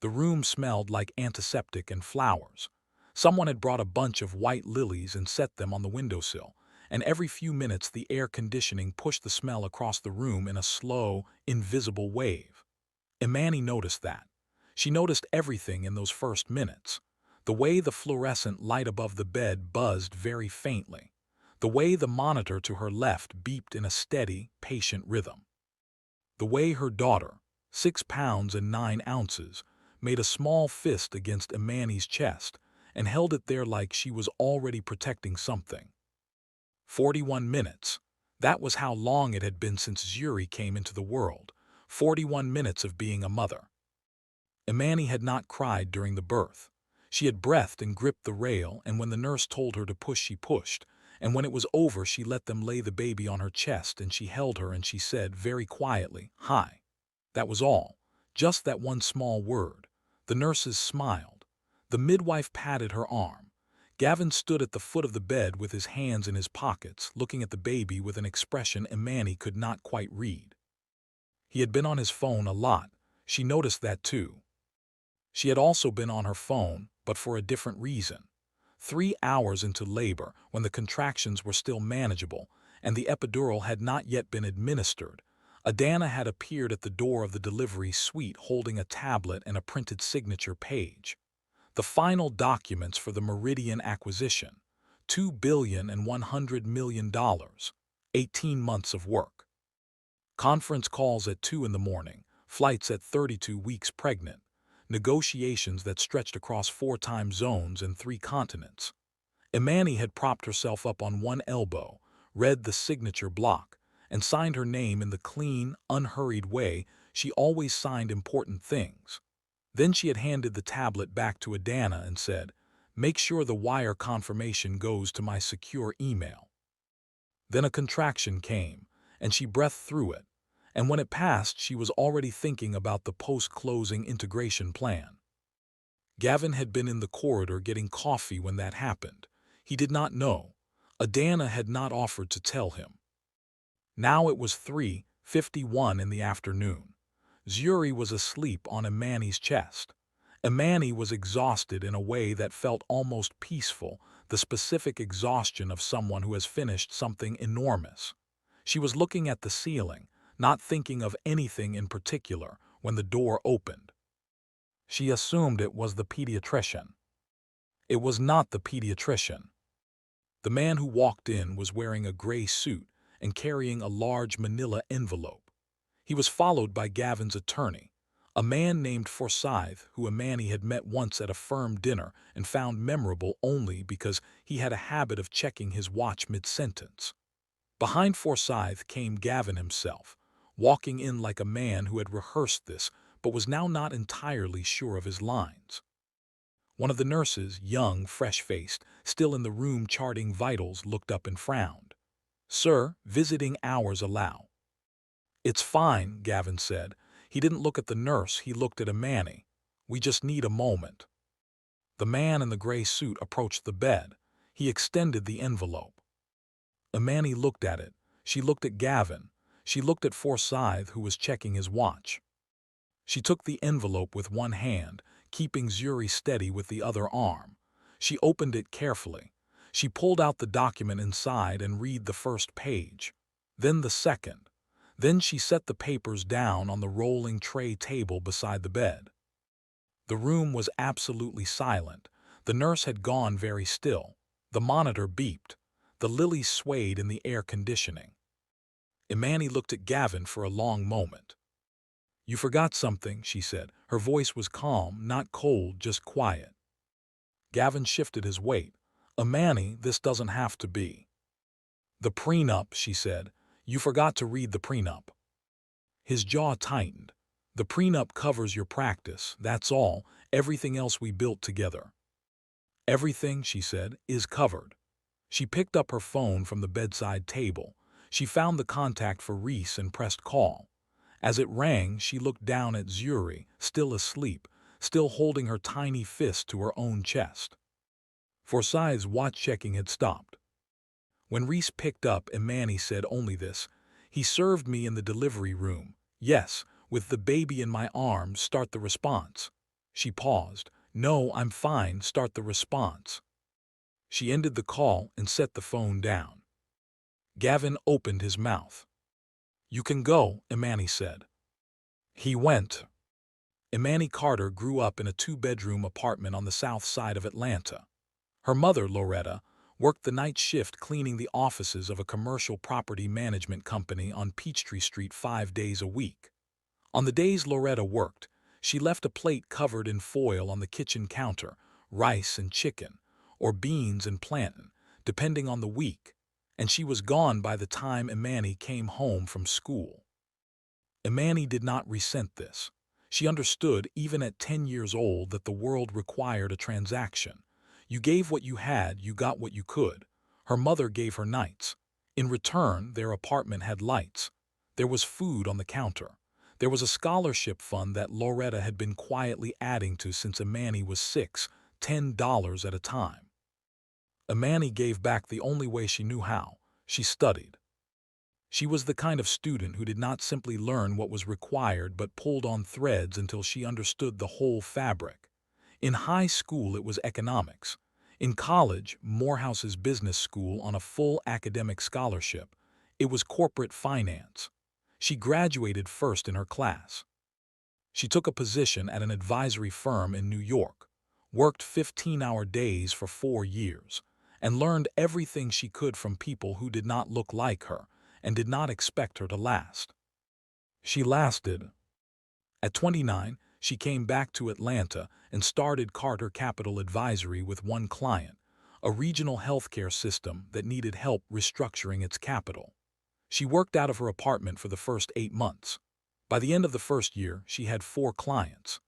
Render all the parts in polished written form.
The room smelled like antiseptic and flowers. Someone had brought a bunch of white lilies and set them on the windowsill, and every few minutes the air conditioning pushed the smell across the room in a slow, invisible wave. Imani noticed that. She noticed everything in those first minutes. The way the fluorescent light above the bed buzzed very faintly. The way the monitor to her left beeped in a steady, patient rhythm. The way her daughter, 6 pounds and 9 ounces, made a small fist against Imani's chest and held it there like she was already protecting something. 41 minutes. That was how long it had been since Zuri came into the world. 41 minutes of being a mother. Imani had not cried during the birth. She had breathed and gripped the rail, and when the nurse told her to push, she pushed. And when it was over, she let them lay the baby on her chest, and she held her and she said very quietly, "Hi." That was all. Just that one small word. The nurses smiled. The midwife patted her arm. Gavin stood at the foot of the bed with his hands in his pockets, looking at the baby with an expression Imani could not quite read. He had been on his phone a lot. She noticed that too. She had also been on her phone, but for a different reason. 3 hours into labor, when the contractions were still manageable and the epidural had not yet been administered, Adana had appeared at the door of the delivery suite holding a tablet and a printed signature page. The final documents for the Meridian acquisition. $2,100,000,000. 18 months of work. Conference calls at 2 in the morning, flights at 32 weeks pregnant, negotiations that stretched across 4 time zones and 3 continents. Imani had propped herself up on one elbow, read the signature block, and signed her name in the clean, unhurried way she always signed important things. Then she had handed the tablet back to Adana and said, "Make sure the wire confirmation goes to my secure email." Then a contraction came, and she breathed through it, and when it passed she was already thinking about the post-closing integration plan. Gavin had been in the corridor getting coffee when that happened. He did not know. Adana had not offered to tell him. Now it was 3:51 in the afternoon. Zuri was asleep on Imani's chest. Imani was exhausted in a way that felt almost peaceful, the specific exhaustion of someone who has finished something enormous. She was looking at the ceiling, not thinking of anything in particular, when the door opened. She assumed it was the pediatrician. It was not the pediatrician. The man who walked in was wearing a gray suit and carrying a large manila envelope. He was followed by Gavin's attorney, a man named Forsyth who Imani had met once at a firm dinner and found memorable only because he had a habit of checking his watch mid-sentence. Behind Forsyth came Gavin himself, walking in like a man who had rehearsed this but was now not entirely sure of his lines. One of the nurses, young, fresh-faced, still in the room charting vitals, looked up and frowned. "Sir, visiting hours allow." "It's fine," Gavin said. He didn't look at the nurse, he looked at Imani. "We just need a moment." The man in the gray suit approached the bed. He extended the envelope. Imani looked at it. She looked at Gavin. She looked at Forsyth, who was checking his watch. She took the envelope with one hand, keeping Zuri steady with the other arm. She opened it carefully. She pulled out the document inside and read the first page, then the second. Then she set the papers down on the rolling tray table beside the bed. The room was absolutely silent. The nurse had gone very still. The monitor beeped. The lilies swayed in the air conditioning. Imani looked at Gavin for a long moment. "You forgot something," she said. Her voice was calm, not cold, just quiet. Gavin shifted his weight. "Imani, this doesn't have to be." "The prenup," she said. "You forgot to read the prenup." His jaw tightened. "The prenup covers your practice, that's all, everything else we built together." "Everything," she said, "is covered." She picked up her phone from the bedside table. She found the contact for Reese and pressed call. As it rang, she looked down at Zuri, still asleep, still holding her tiny fist to her own chest. Forsyth's watch-checking had stopped. When Reese picked up, Imani said only this: "He served me in the delivery room. Yes, with the baby in my arms, start the response." She paused. "No, I'm fine. Start the response." She ended the call and set the phone down. Gavin opened his mouth. "You can go," Imani said. He went. Imani Carter grew up in a two-bedroom apartment on the south side of Atlanta. Her mother, Loretta, worked the night shift cleaning the offices of a commercial property management company on Peachtree Street 5 days a week. On the days Loretta worked, she left a plate covered in foil on the kitchen counter, rice and chicken, or beans and plantain, depending on the week, and she was gone by the time Imani came home from school. Imani did not resent this. She understood, even at 10 years old, that the world required a transaction. You gave what you had, you got what you could. Her mother gave her nights. In return, their apartment had lights. There was food on the counter. There was a scholarship fund that Loretta had been quietly adding to since Imani was 6, $10 at a time. Imani gave back the only way she knew how. She studied. She was the kind of student who did not simply learn what was required but pulled on threads until she understood the whole fabric. In high school, it was economics. In college, Morehouse's business school, on a full academic scholarship, it was corporate finance. She graduated first in her class. She took a position at an advisory firm in New York, worked 15-hour days for 4 years, and learned everything she could from people who did not look like her and did not expect her to last. She lasted. At 29, she came back to Atlanta and started Carter Capital Advisory with one client, a regional healthcare system that needed help restructuring its capital. She worked out of her apartment for the first 8 months. By the end of the first year, she had 4 clients.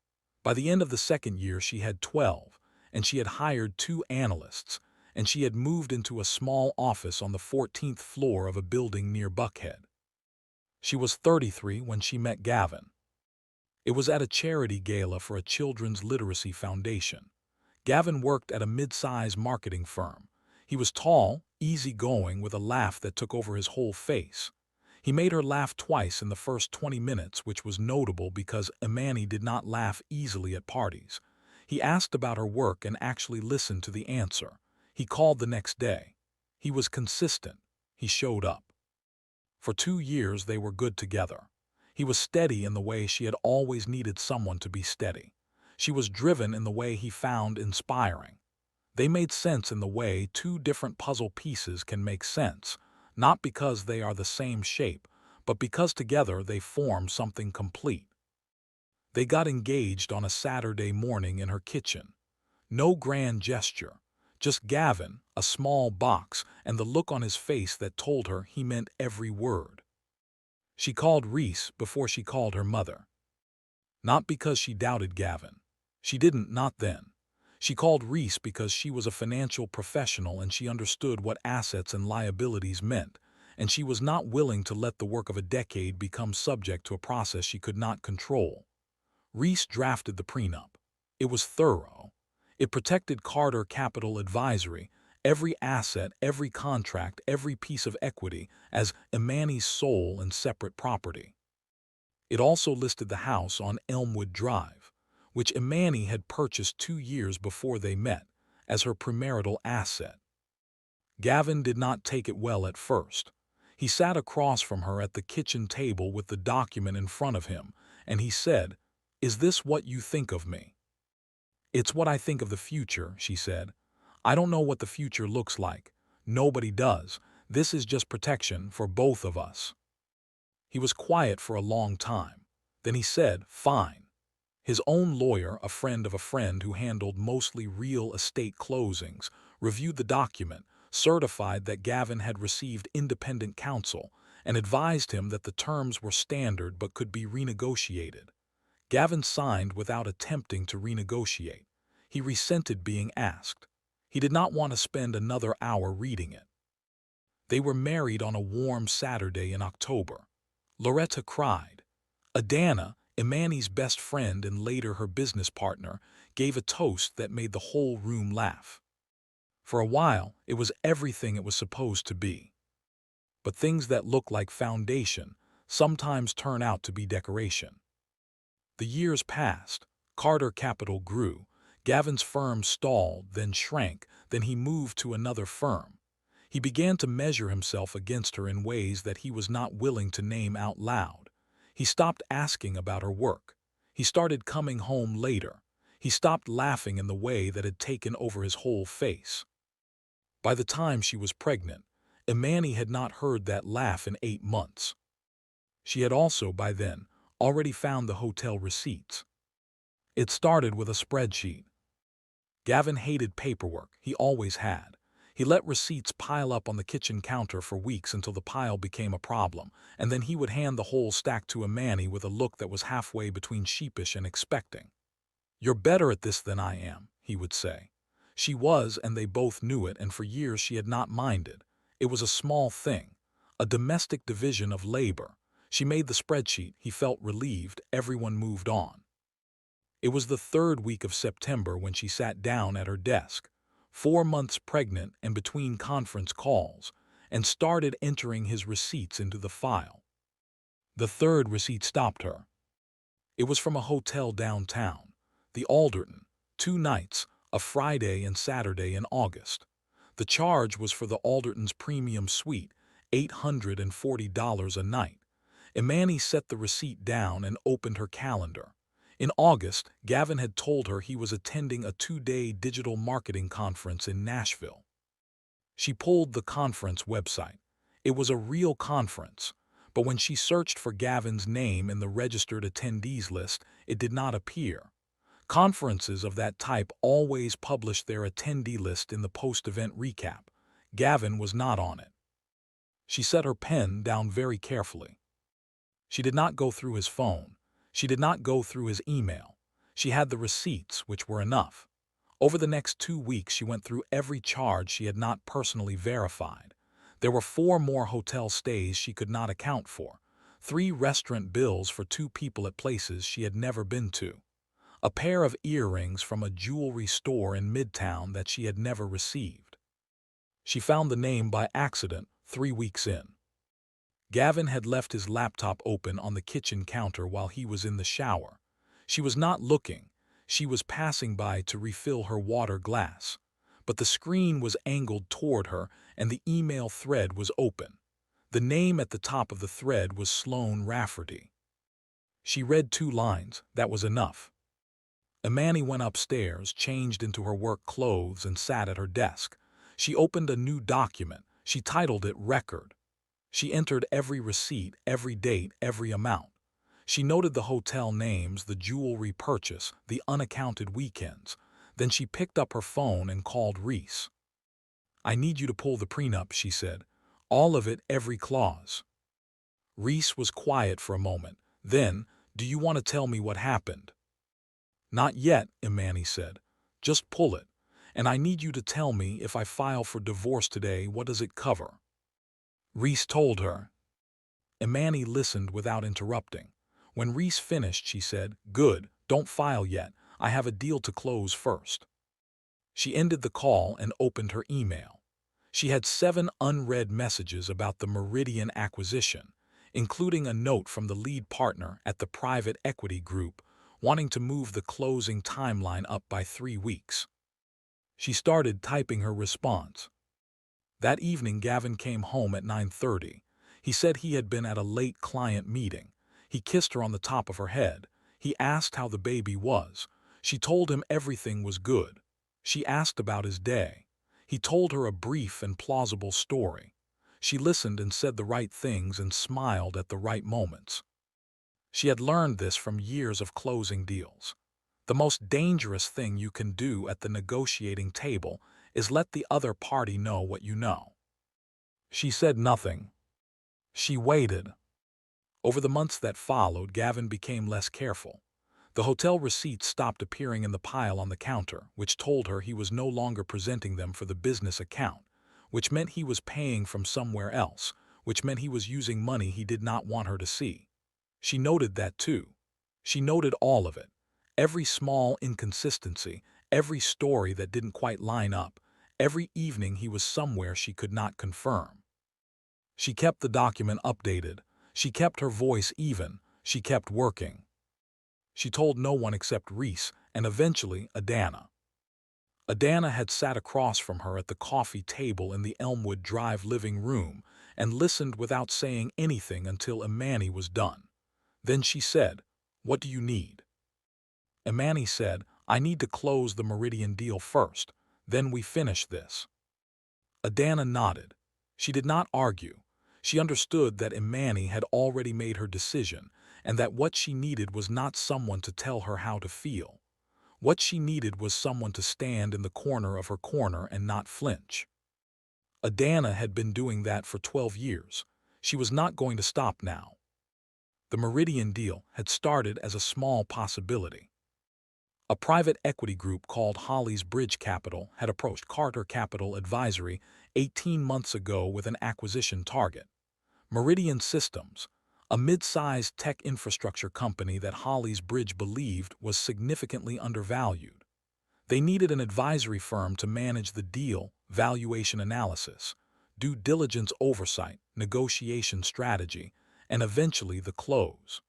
By the end of the second year, she had 12, and she had hired 2 analysts, and she had moved into a small office on the 14th floor of a building near Buckhead. She was 33 when she met Gavin. It was at a charity gala for a children's literacy foundation. Gavin worked at a mid-size marketing firm. He was tall, easygoing, with a laugh that took over his whole face. He made her laugh twice in the first 20 minutes, which was notable because Imani did not laugh easily at parties. He asked about her work and actually listened to the answer. He called the next day. He was consistent. He showed up. For 2 years they were good together. He was steady in the way she had always needed someone to be steady. She was driven in the way he found inspiring. They made sense in the way 2 different puzzle pieces can make sense, not because they are the same shape, but because together they form something complete. They got engaged on a Saturday morning in her kitchen. No grand gesture, just Gavin, a small box, and the look on his face that told her he meant every word. She called Reese before she called her mother. Not because she doubted Gavin. She didn't, not then. She called Reese because she was a financial professional and she understood what assets and liabilities meant, and she was not willing to let the work of a decade become subject to a process she could not control. Reese drafted the prenup. It was thorough. It protected Carter Capital Advisory, every asset, every contract, every piece of equity, as Imani's sole and separate property. It also listed the house on Elmwood Drive, which Imani had purchased 2 years before they met, as her premarital asset. Gavin did not take it well at first. He sat across from her at the kitchen table with the document in front of him, and he said, "Is this what you think of me?" "It's what I think of the future," she said. "I don't know what the future looks like. Nobody does. This is just protection for both of us." He was quiet for a long time. Then he said, "Fine." His own lawyer, a friend of a friend who handled mostly real estate closings, reviewed the document, certified that Gavin had received independent counsel, and advised him that the terms were standard but could be renegotiated. Gavin signed without attempting to renegotiate. He resented being asked. He did not want to spend another hour reading it. They were married on a warm Saturday in October. Loretta cried. Adana, Imani's best friend and later her business partner, gave a toast that made the whole room laugh. For a while, it was everything it was supposed to be. But things that look like foundation sometimes turn out to be decoration. The years passed. Carter Capital grew. Gavin's firm stalled, then shrank, then he moved to another firm. He began to measure himself against her in ways that he was not willing to name out loud. He stopped asking about her work. He started coming home later. He stopped laughing in the way that had taken over his whole face. By the time she was pregnant, Imani had not heard that laugh in 8 months. She had also, by then, already found the hotel receipts. It started with a spreadsheet. Gavin hated paperwork, he always had. He let receipts pile up on the kitchen counter for weeks until the pile became a problem, and then he would hand the whole stack to Imani with a look that was halfway between sheepish and expecting. "You're better at this than I am," he would say. She was, and they both knew it, and for years she had not minded. It was a small thing, a domestic division of labor. She made the spreadsheet, he felt relieved, everyone moved on. It was the 3rd week of September when she sat down at her desk, 4 months pregnant and between conference calls, and started entering his receipts into the file. The 3rd receipt stopped her. It was from a hotel downtown, the Alderton, 2 nights, a Friday and Saturday in August. The charge was for the Alderton's premium suite, $840 a night. Imani set the receipt down and opened her calendar. In August, Gavin had told her he was attending a 2-day digital marketing conference in Nashville. She pulled the conference website. It was a real conference, but when she searched for Gavin's name in the registered attendees list, it did not appear. Conferences of that type always publish their attendee list in the post-event recap. Gavin was not on it. She set her pen down very carefully. She did not go through his phone. She did not go through his email. She had the receipts, which were enough. Over the next 2 weeks, she went through every charge she had not personally verified. There were 4 more hotel stays she could not account for, 3 restaurant bills for 2 people at places she had never been to, a pair of earrings from a jewelry store in Midtown that she had never received. She found the name by accident 3 weeks in. Gavin had left his laptop open on the kitchen counter while he was in the shower. She was not looking. She was passing by to refill her water glass. But the screen was angled toward her and the email thread was open. The name at the top of the thread was Sloane Rafferty. She read 2 lines. That was enough. Imani went upstairs, changed into her work clothes, and sat at her desk. She opened a new document. She titled it Record. She entered every receipt, every date, every amount. She noted the hotel names, the jewelry purchase, the unaccounted weekends. Then she picked up her phone and called Reese. "I need you to pull the prenup," she said. "All of it, every clause." Reese was quiet for a moment. Then, "Do you want to tell me what happened?" "Not yet," Imani said. "Just pull it. And I need you to tell me, if I file for divorce today, what does it cover?" Reese told her. Imani listened without interrupting. When Reese finished, she said, "Good, don't file yet. I have a deal to close first." She ended the call and opened her email. She had 7 unread messages about the Meridian acquisition, including a note from the lead partner at the private equity group wanting to move the closing timeline up by 3 weeks. She started typing her response. That evening, Gavin came home at 9:30. He said he had been at a late client meeting. He kissed her on the top of her head. He asked how the baby was. She told him everything was good. She asked about his day. He told her a brief and plausible story. She listened and said the right things and smiled at the right moments. She had learned this from years of closing deals. The most dangerous thing you can do at the negotiating table is let the other party know what you know. She said nothing. She waited. Over the months that followed, Gavin became less careful. The hotel receipts stopped appearing in the pile on the counter, which told her he was no longer presenting them for the business account, which meant he was paying from somewhere else, which meant he was using money he did not want her to see. She noted that too. She noted all of it. Every small inconsistency, every story that didn't quite line up, every evening he was somewhere she could not confirm. She kept the document updated. She kept her voice even. She kept working. She told no one except Reese and eventually Adana. Adana had sat across from her at the coffee table in the Elmwood Drive living room and listened without saying anything until Imani was done. Then she said, "What do you need?" Imani said, "I need to close the Meridian deal first, then we finish this." Adana nodded. She did not argue. She understood that Imani had already made her decision and that what she needed was not someone to tell her how to feel. What she needed was someone to stand in the corner of her corner and not flinch. Adana had been doing that for 12 years. She was not going to stop now. The Meridian deal had started as a small possibility. A private equity group called Holly's Bridge Capital had approached Carter Capital Advisory 18 months ago with an acquisition target. Meridian Systems, a mid-sized tech infrastructure company that Holly's Bridge believed was significantly undervalued. They needed an advisory firm to manage the deal, valuation analysis, due diligence oversight, negotiation strategy, and eventually the close.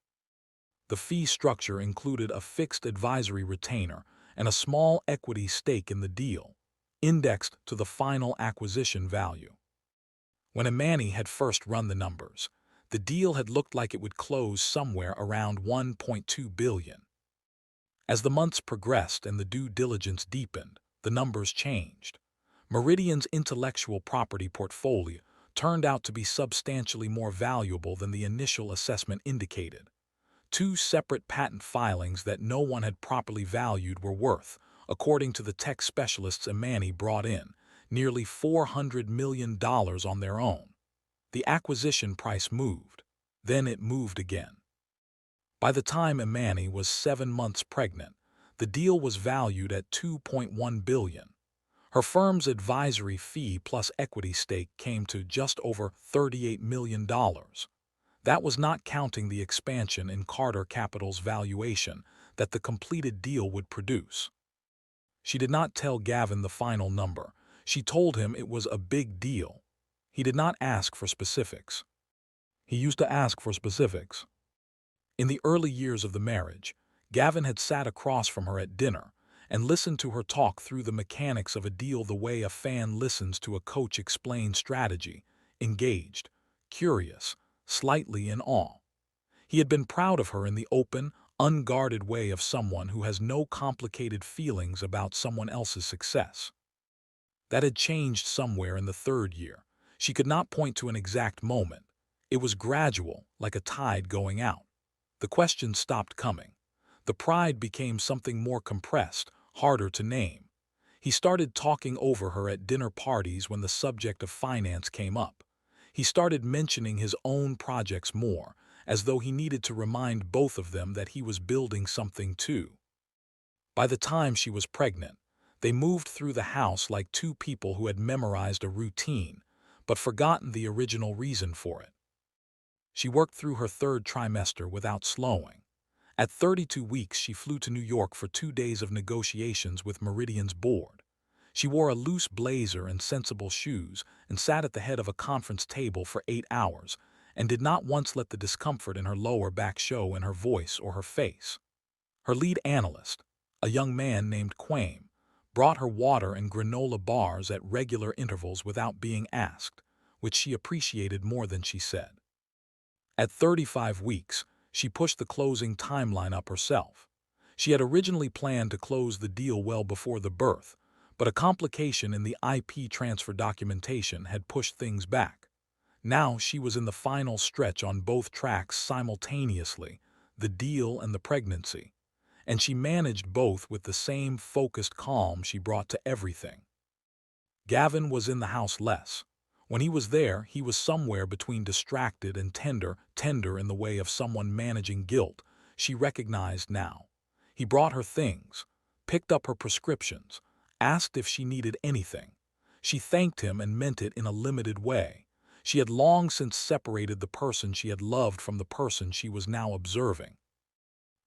The fee structure included a fixed advisory retainer and a small equity stake in the deal, indexed to the final acquisition value. When Imani had first run the numbers, the deal had looked like it would close somewhere around $1.2 billion. As the months progressed and the due diligence deepened, the numbers changed. Meridian's intellectual property portfolio turned out to be substantially more valuable than the initial assessment indicated. Two separate patent filings that no one had properly valued were worth, according to the tech specialists Imani brought in, nearly $400 million on their own. The acquisition price moved. Then it moved again. By the time Imani was 7 months pregnant, the deal was valued at $2.1 billion. Her firm's advisory fee plus equity stake came to just over $38 million. That was not counting the expansion in Carter Capital's valuation that the completed deal would produce. She did not tell Gavin the final number. She told him it was a big deal. He did not ask for specifics. He used to ask for specifics. In the early years of the marriage, Gavin had sat across from her at dinner and listened to her talk through the mechanics of a deal the way a fan listens to a coach explain strategy, engaged, curious, slightly in awe. He had been proud of her in the open, unguarded way of someone who has no complicated feelings about someone else's success. That had changed somewhere in the 3rd year. She could not point to an exact moment. It was gradual, like a tide going out. The questions stopped coming. The pride became something more compressed, harder to name. He started talking over her at dinner parties when the subject of finance came up. He started mentioning his own projects more, as though he needed to remind both of them that he was building something too. By the time she was pregnant, they moved through the house like two people who had memorized a routine, but forgotten the original reason for it. She worked through her 3rd trimester without slowing. At 32 weeks, she flew to New York for 2 days of negotiations with Meridian's board. She wore a loose blazer and sensible shoes and sat at the head of a conference table for 8 hours and did not once let the discomfort in her lower back show in her voice or her face. Her lead analyst, a young man named Quame, brought her water and granola bars at regular intervals without being asked, which she appreciated more than she said. At 35 weeks, she pushed the closing timeline up herself. She had originally planned to close the deal well before the birth, but a complication in the IP transfer documentation had pushed things back. Now she was in the final stretch on both tracks simultaneously, the deal and the pregnancy, and she managed both with the same focused calm she brought to everything. Gavin was in the house less. When he was there, he was somewhere between distracted and tender in the way of someone managing guilt, she recognized now. He brought her things, picked up her prescriptions, asked if she needed anything. She thanked him and meant it in a limited way. She had long since separated the person she had loved from the person she was now observing.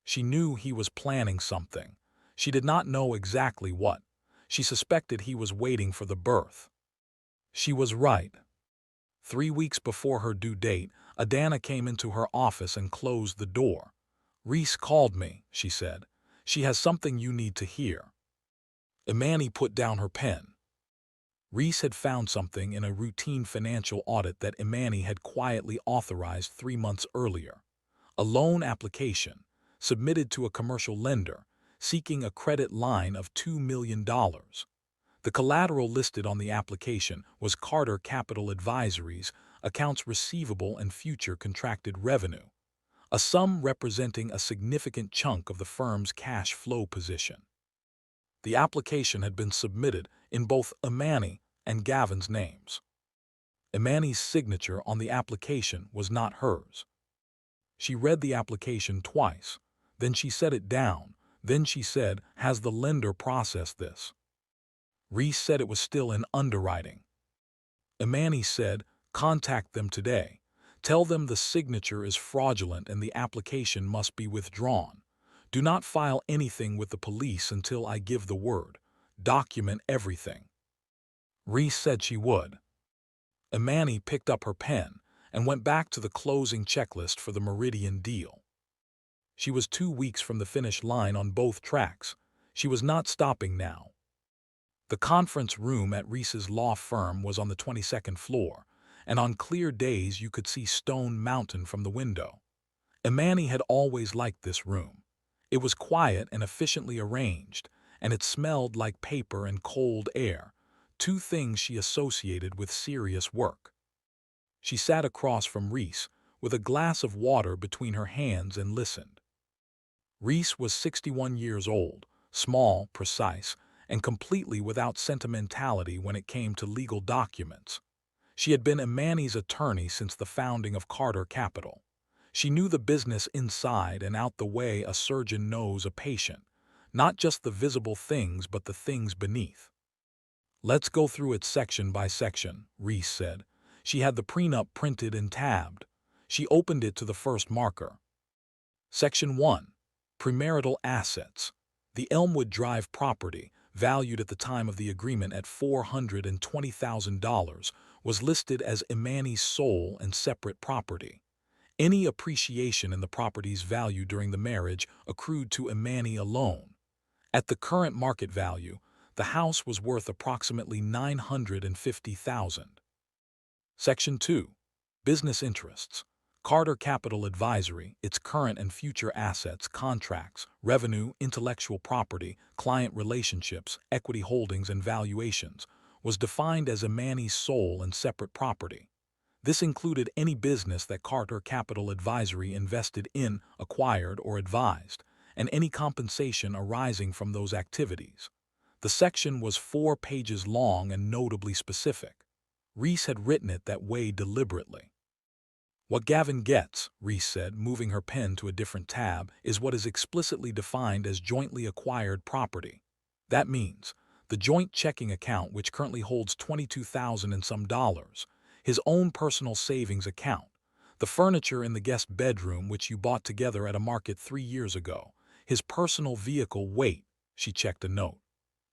She knew he was planning something. She did not know exactly what. She suspected he was waiting for the birth. She was right. 3 weeks before her due date, Adana came into her office and closed the door. Reese called me, she said. She has something you need to hear. Imani put down her pen. Reese had found something in a routine financial audit that Imani had quietly authorized 3 months earlier. A loan application, submitted to a commercial lender, seeking a credit line of $2 million. The collateral listed on the application was Carter Capital Advisory's accounts receivable and future contracted revenue, a sum representing a significant chunk of the firm's cash flow position. The application had been submitted in both Imani and Gavin's names. Imani's signature on the application was not hers. She read the application twice, then she set it down, then she said, "Has the lender processed this?" Reese said it was still in underwriting. Imani said, "Contact them today. Tell them the signature is fraudulent and the application must be withdrawn. Do not file anything with the police until I give the word. Document everything." Reese said she would. Imani picked up her pen and went back to the closing checklist for the Meridian deal. She was 2 weeks from the finish line on both tracks. She was not stopping now. The conference room at Reese's law firm was on the 22nd floor, and on clear days you could see Stone Mountain from the window. Imani had always liked this room. It was quiet and efficiently arranged, and it smelled like paper and cold air, two things she associated with serious work. She sat across from Reese, with a glass of water between her hands, and listened. Reese was 61 years old, small, precise, and completely without sentimentality when it came to legal documents. She had been Imani's attorney since the founding of Carter Capital. She knew the business inside and out the way a surgeon knows a patient, not just the visible things but the things beneath. "Let's go through it section by section," Reese said. She had the prenup printed and tabbed. She opened it to the first marker. Section 1. Premarital Assets. The Elmwood Drive property, valued at the time of the agreement at $420,000, was listed as Imani's sole and separate property. Any appreciation in the property's value during the marriage accrued to Imani alone. At the current market value, the house was worth approximately $950,000. Section 2. Business Interests. Carter Capital Advisory, its current and future assets, contracts, revenue, intellectual property, client relationships, equity holdings, and valuations, was defined as Imani's sole and separate property. This included any business that Carter Capital Advisory invested in, acquired, or advised, and any compensation arising from those activities. The section was 4 pages long and notably specific. Reese had written it that way deliberately. "What Gavin gets," Reese said, moving her pen to a different tab, "is what is explicitly defined as jointly acquired property. That means the joint checking account, which currently holds $22,000 and some dollars, his own personal savings account, the furniture in the guest bedroom which you bought together at a market 3 years ago, his personal vehicle." Wait, she checked a note.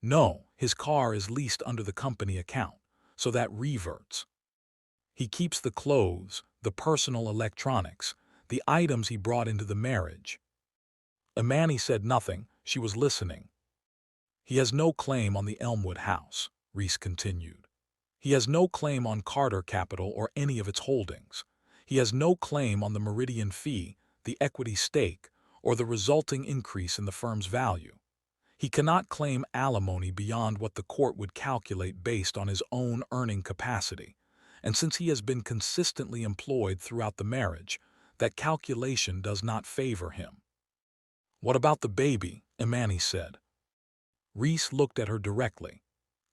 "No, his car is leased under the company account, so that reverts. He keeps the clothes, the personal electronics, the items he brought into the marriage." Imani said nothing. She was listening. "He has no claim on the Elmwood house," Reese continued. "He has no claim on Carter Capital or any of its holdings. He has no claim on the Meridian fee, the equity stake, or the resulting increase in the firm's value. He cannot claim alimony beyond what the court would calculate based on his own earning capacity, and since he has been consistently employed throughout the marriage, that calculation does not favor him." "What about the baby?" Imani said. Reese looked at her directly.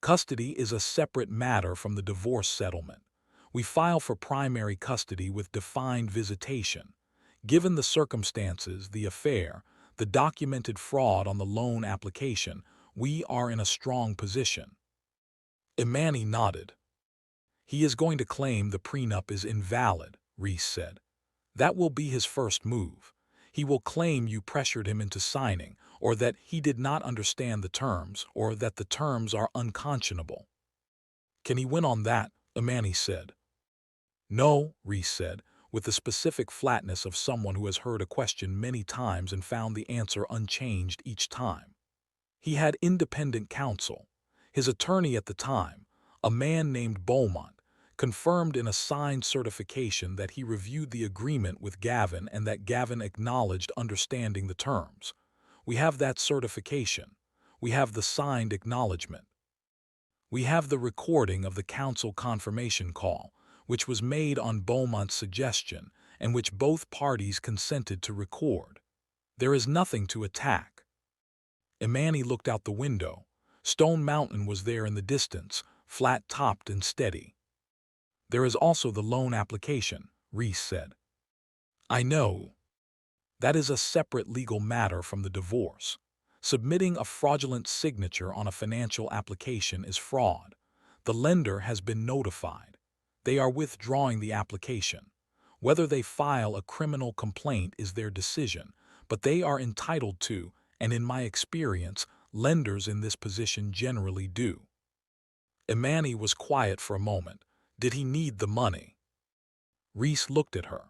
"Custody is a separate matter from the divorce settlement. We file for primary custody with defined visitation. Given the circumstances, the affair, the documented fraud on the loan application, we are in a strong position." Imani nodded. "He is going to claim the prenup is invalid," Reese said. "That will be his first move. He will claim you pressured him into signing, or that he did not understand the terms, or that the terms are unconscionable." "Can he win on that?" Imani said. "No," Reese said. with the specific flatness of someone who has heard a question many times and found the answer unchanged each time. He had independent counsel. His attorney at the time, a man named Beaumont, confirmed in a signed certification that he reviewed the agreement with Gavin and that Gavin acknowledged understanding the terms. We have that certification. We have the signed acknowledgement. We have the recording of the council confirmation call, which was made on Beaumont's suggestion and which both parties consented to record. There is nothing to attack. Imani looked out the window. Stone Mountain was there in the distance, flat-topped and steady. There is also the loan application, Reese said. I know. That is a separate legal matter from the divorce. Submitting a fraudulent signature on a financial application is fraud. The lender has been notified. They are withdrawing the application. Whether they file a criminal complaint is their decision, but they are entitled to, and in my experience, lenders in this position generally do. Imani was quiet for a moment. Did he need the money? Reese looked at her.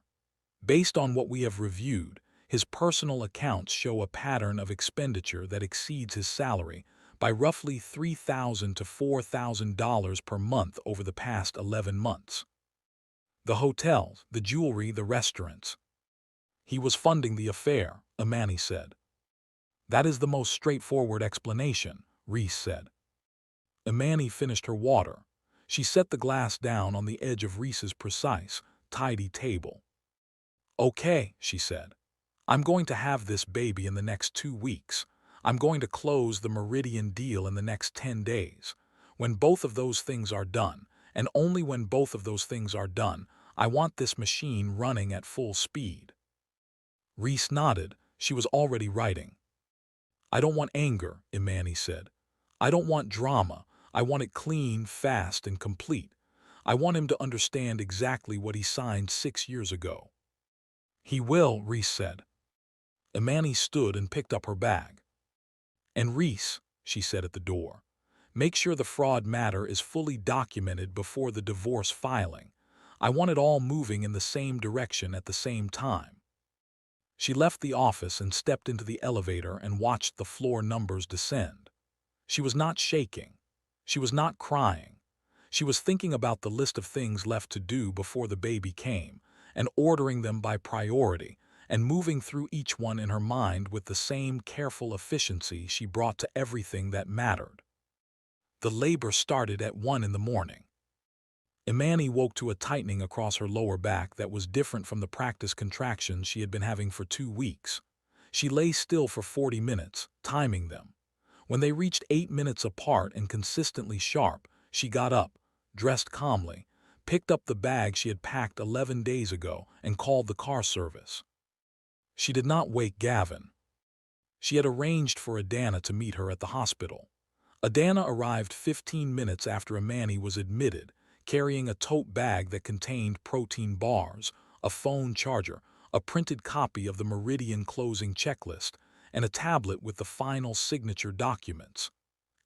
Based on what we have reviewed, his personal accounts show a pattern of expenditure that exceeds his salary by roughly $3,000 to $4,000 per month over the past 11 months. The hotels, the jewelry, the restaurants. He was funding the affair, Imani said. That is the most straightforward explanation, Reese said. Imani finished her water. She set the glass down on the edge of Reese's precise, tidy table. Okay, she said. I'm going to have this baby in the next 2 weeks. I'm going to close the Meridian deal in the next 10 days. When both of those things are done, and only when both of those things are done, I want this machine running at full speed. Reese nodded. She was already writing. I don't want anger, Imani said. I don't want drama. I want it clean, fast, and complete. I want him to understand exactly what he signed 6 years ago. He will, Reese said. Imani stood and picked up her bag. And Reese, she said at the door, make sure the fraud matter is fully documented before the divorce filing. I want it all moving in the same direction at the same time. She left the office and stepped into the elevator and watched the floor numbers descend. She was not shaking. She was not crying. She was thinking about the list of things left to do before the baby came, and ordering them by priority, and moving through each one in her mind with the same careful efficiency she brought to everything that mattered. The labor started at 1 in the morning. Imani woke to a tightening across her lower back that was different from the practice contractions she had been having for 2 weeks. She lay still for 40 minutes, timing them. When they reached 8 minutes apart and consistently sharp, she got up, dressed calmly, picked up the bag she had packed 11 days ago, and called the car service. She did not wake Gavin. She had arranged for Adana to meet her at the hospital. Adana arrived 15 minutes after Imani was admitted, carrying a tote bag that contained protein bars, a phone charger, a printed copy of the Meridian closing checklist, and a tablet with the final signature documents.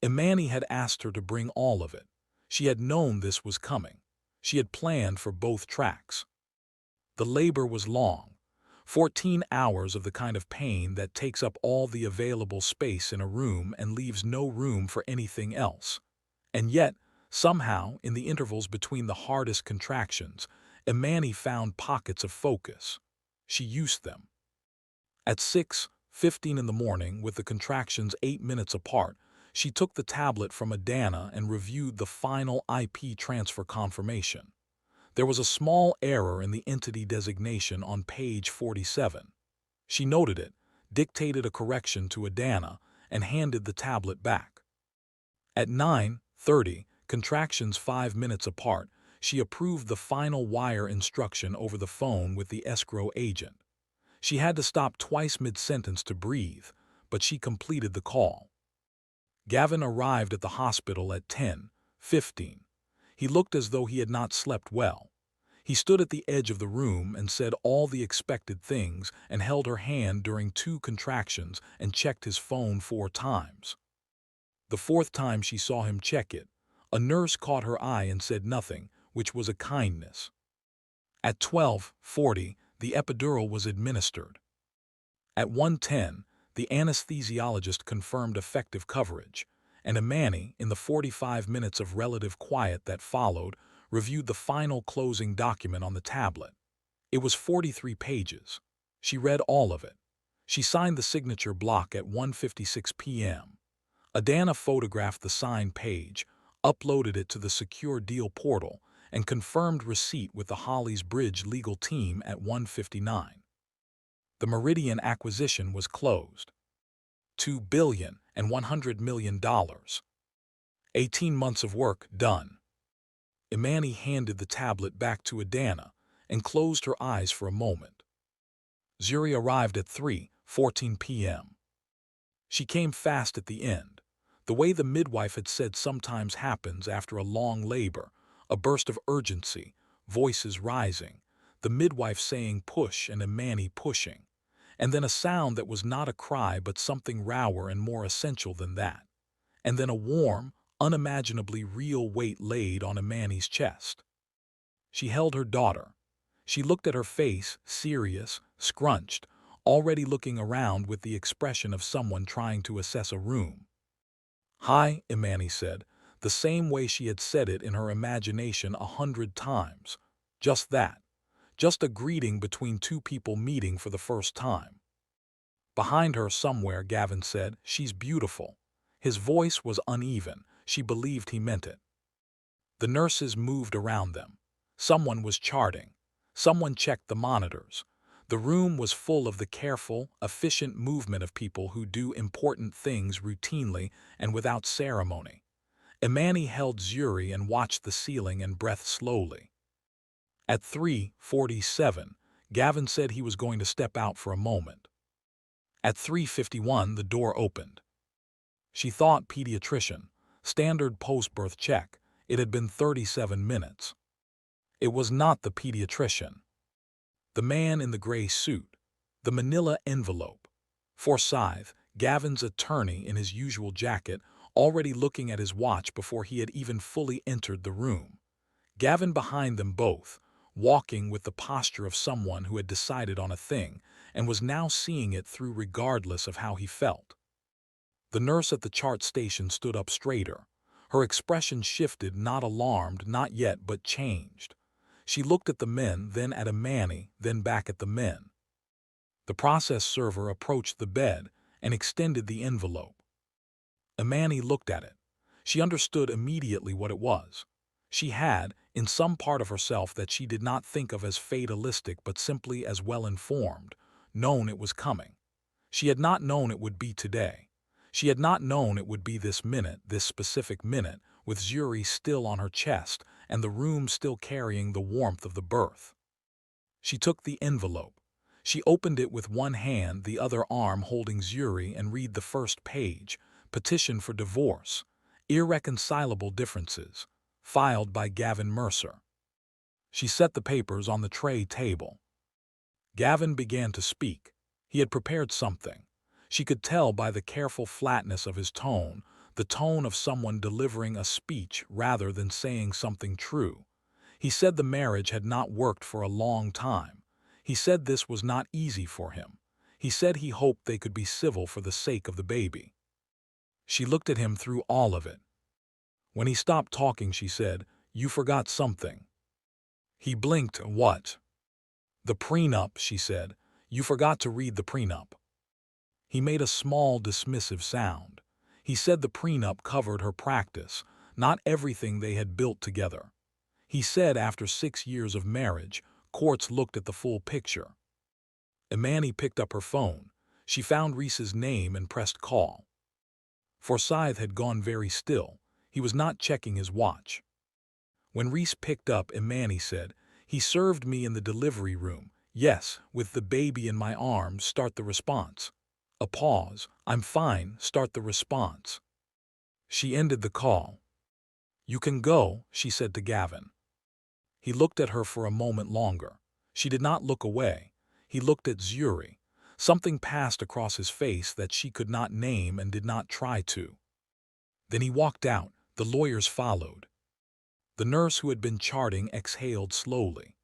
Imani had asked her to bring all of it. She had known this was coming. She had planned for both tracks. The labor was long. 14 hours of the kind of pain that takes up all the available space in a room and leaves no room for anything else. And yet, somehow, in the intervals between the hardest contractions, Imani found pockets of focus. She used them. At 6:15 in the morning, with the contractions 8 minutes apart, she took the tablet from Adana and reviewed the final IP transfer confirmation. There was a small error in the entity designation on page 47. She noted it, dictated a correction to Adana, and handed the tablet back. At 9:30, contractions 5 minutes apart, she approved the final wire instruction over the phone with the escrow agent. She had to stop twice mid-sentence to breathe, but she completed the call. Gavin arrived at the hospital at 10:15. He looked as though he had not slept well. He stood at the edge of the room and said all the expected things and held her hand during 2 contractions and checked his phone 4 times. The 4th time she saw him check it, a nurse caught her eye and said nothing, which was a kindness. At 12:40, the epidural was administered. At 1:10, the anesthesiologist confirmed effective coverage, and Imani, in the 45 minutes of relative quiet that followed, reviewed the final closing document on the tablet. It was 43 pages. She read all of it. She signed the signature block at 1:56 p.m. Adana photographed the signed page, uploaded it to the Secure Deal portal, and confirmed receipt with the Holly's Bridge legal team at 1:59. The Meridian acquisition was closed. $2,100,000,000. 18 months of work done. Imani handed the tablet back to Adana and closed her eyes for a moment. Zuri arrived at 3:14 p.m. She came fast at the end, the way the midwife had said sometimes happens after a long labor, a burst of urgency, voices rising, the midwife saying push and Imani pushing, and then a sound that was not a cry but something rawer and more essential than that, and then a warm, unimaginably real weight laid on Imani's chest. She held her daughter. She looked at her face, serious, scrunched, already looking around with the expression of someone trying to assess a room. "Hi," Imani said, the same way she had said it in her imagination 100 times. Just that. Just a greeting between two people meeting for the first time. Behind her somewhere, Gavin said, "She's beautiful." His voice was uneven. She believed he meant it. The nurses moved around them. Someone was charting. Someone checked the monitors. The room was full of the careful, efficient movement of people who do important things routinely and without ceremony. Imani held Zuri and watched the ceiling and breathed slowly. At 3:47, Gavin said he was going to step out for a moment. At 3:51, the door opened. She thought pediatrician, standard post-birth check. It had been 37 minutes. It was not the pediatrician. The man in the gray suit, the manila envelope. Forsyth, Gavin's attorney in his usual jacket, already looking at his watch before he had even fully entered the room. Gavin behind them both, walking with the posture of someone who had decided on a thing and was now seeing it through regardless of how he felt. The nurse at the chart station stood up straighter. Her expression shifted, not alarmed, not yet, but changed. She looked at the men, then at Imani, then back at the men. The process server approached the bed and extended the envelope. Imani looked at it. She understood immediately what it was. She had, in some part of herself that she did not think of as fatalistic but simply as well-informed, known it was coming. She had not known it would be today. She had not known it would be this minute, this specific minute, with Zuri still on her chest and the room still carrying the warmth of the birth. She took the envelope. She opened it with one hand, the other arm holding Zuri, and read the first page. Petition for divorce. Irreconcilable differences. Filed by Gavin Mercer. She set the papers on the tray table. Gavin began to speak. He had prepared something. She could tell by the careful flatness of his tone, the tone of someone delivering a speech rather than saying something true. He said the marriage had not worked for a long time. He said this was not easy for him. He said he hoped they could be civil for the sake of the baby. She looked at him through all of it. When he stopped talking, she said, "You forgot something." He blinked. "What?" "The prenup," she said. "You forgot to read the prenup." He made a small, dismissive sound. He said the prenup covered her practice, not everything they had built together. He said after 6 years of marriage, courts looked at the full picture. Imani picked up her phone. She found Reese's name and pressed call. Forsyth had gone very still. He was not checking his watch. When Reese picked up, Imani said, "He served me in the delivery room. Yes, with the baby in my arms, start the response." A pause. "I'm fine, start the response." She ended the call. "You can go," she said to Gavin. He looked at her for a moment longer. She did not look away. He looked at Zuri. Something passed across his face that she could not name and did not try to. Then he walked out. The lawyers followed. The nurse who had been charting exhaled slowly.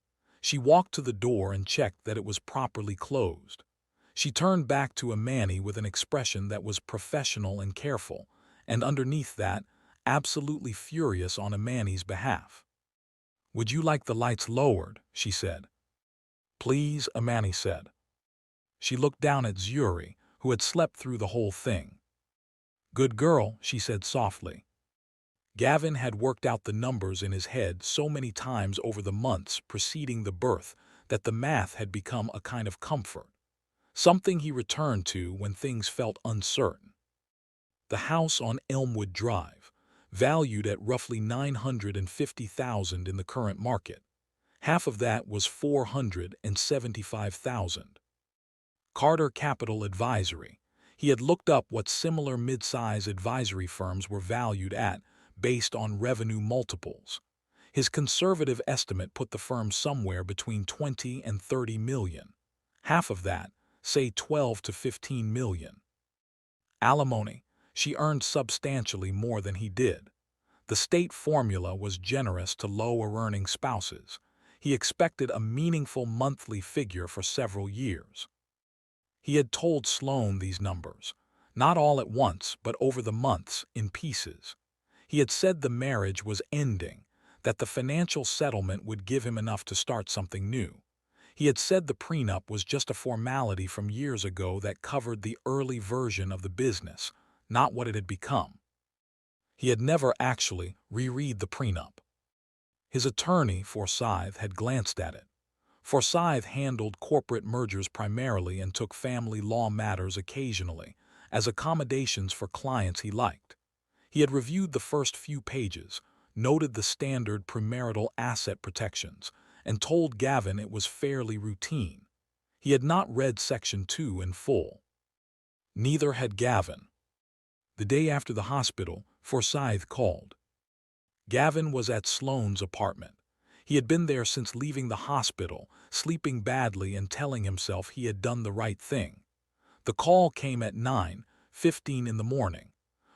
She walked to the door and checked that it was properly closed. She turned back to Amani with an expression that was professional and careful, and underneath that, absolutely furious on Amani's behalf. "Would you like the lights lowered?" she said. "Please," Amani said. She looked down at Zuri, who had slept through the whole thing. "Good girl," she said softly. Gavin had worked out the numbers in his head so many times over the months preceding the birth that the math had become a kind of comfort, something he returned to when things felt uncertain. The house on Elmwood Drive, valued at roughly $950,000 in the current market. Half of that was $475,000. Carter Capital Advisory. He had looked up what similar mid-size advisory firms were valued at based on revenue multiples. His conservative estimate put the firm somewhere between 20 and 30 million. Half of that, say 12 to 15 million. Alimony. She earned substantially more than he did. The state formula was generous to lower-earning spouses. He expected a meaningful monthly figure for several years. He had told Sloan these numbers, not all at once, but over the months, in pieces. He had said the marriage was ending, that the financial settlement would give him enough to start something new. He had said the prenup was just a formality from years ago that covered the early version of the business, not what it had become. He had never actually reread the prenup. His attorney, Forsyth, had glanced at it. Forsyth handled corporate mergers primarily and took family law matters occasionally, as accommodations for clients he liked. He had reviewed the first few pages, noted the standard premarital asset protections, and told Gavin it was fairly routine. He had not read Section 2 in full. Neither had Gavin. The day after the hospital, Forsyth called. Gavin was at Sloan's apartment. He had been there since leaving the hospital, sleeping badly and telling himself he had done the right thing. The call came at 9:15 in the morning.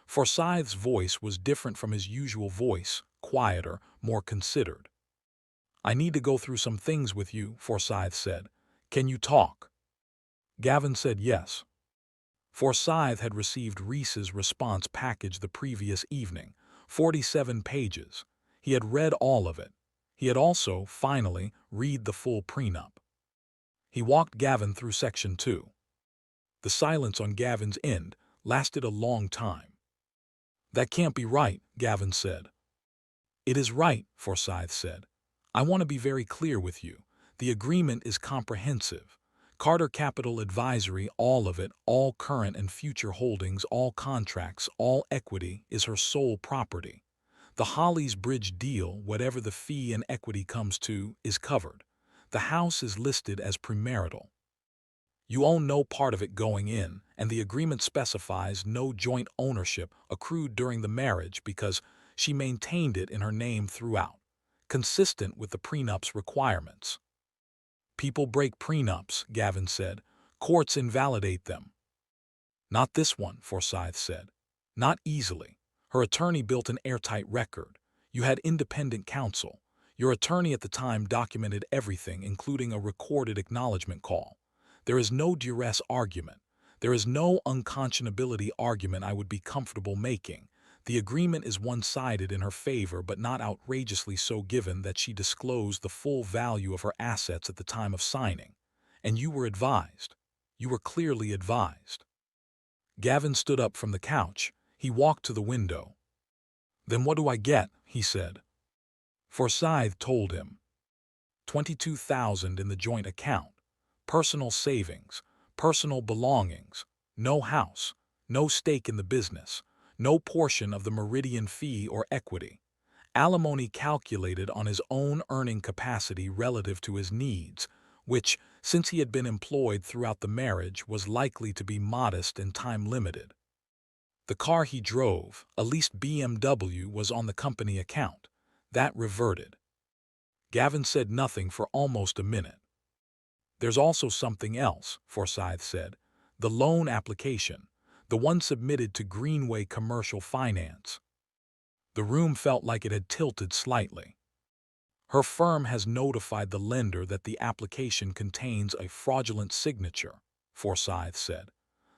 Forsyth's voice was different from his usual voice, quieter, more considered. "I need to go through some things with you," Forsyth said. "Can you talk?" Gavin said yes. Forsyth had received Reese's response package the previous evening, 47 pages. He had read all of it. He had also, finally, read the full prenup. He walked Gavin through Section 2. The silence on Gavin's end lasted a long time. "That can't be right," Gavin said. "It is right," Forsyth said. "I want to be very clear with you. The agreement is comprehensive. Carter Capital Advisory, all of it, all current and future holdings, all contracts, all equity, is her sole property. The Holly's Bridge deal, whatever the fee and equity comes to, is covered. The house is listed as premarital. You own no part of it going in, and the agreement specifies no joint ownership accrued during the marriage because she maintained it in her name throughout, consistent with the prenup's requirements." "People break prenups," Gavin said. "Courts invalidate them." "Not this one," Forsyth said. "Not easily. Her attorney built an airtight record. You had independent counsel. Your attorney at the time documented everything, including a recorded acknowledgement call. There is no duress argument. There is no unconscionability argument I would be comfortable making. The agreement is one-sided in her favor, but not outrageously so given that she disclosed the full value of her assets at the time of signing. And you were advised. You were clearly advised." Gavin stood up from the couch. He walked to the window. "Then what do I get?" he said. Forsyth told him. $22,000 in the joint account. Personal savings, personal belongings, no house, no stake in the business, no portion of the Meridian fee or equity. Alimony calculated on his own earning capacity relative to his needs, which, since he had been employed throughout the marriage, was likely to be modest and time-limited. The car he drove, a leased BMW, was on the company account. That reverted. Gavin said nothing for almost a minute. "There's also something else," Forsyth said. "The loan application, the one submitted to Greenway Commercial Finance." The room felt like it had tilted slightly. Her firm has notified the lender that the application contains a fraudulent signature, Forsyth said.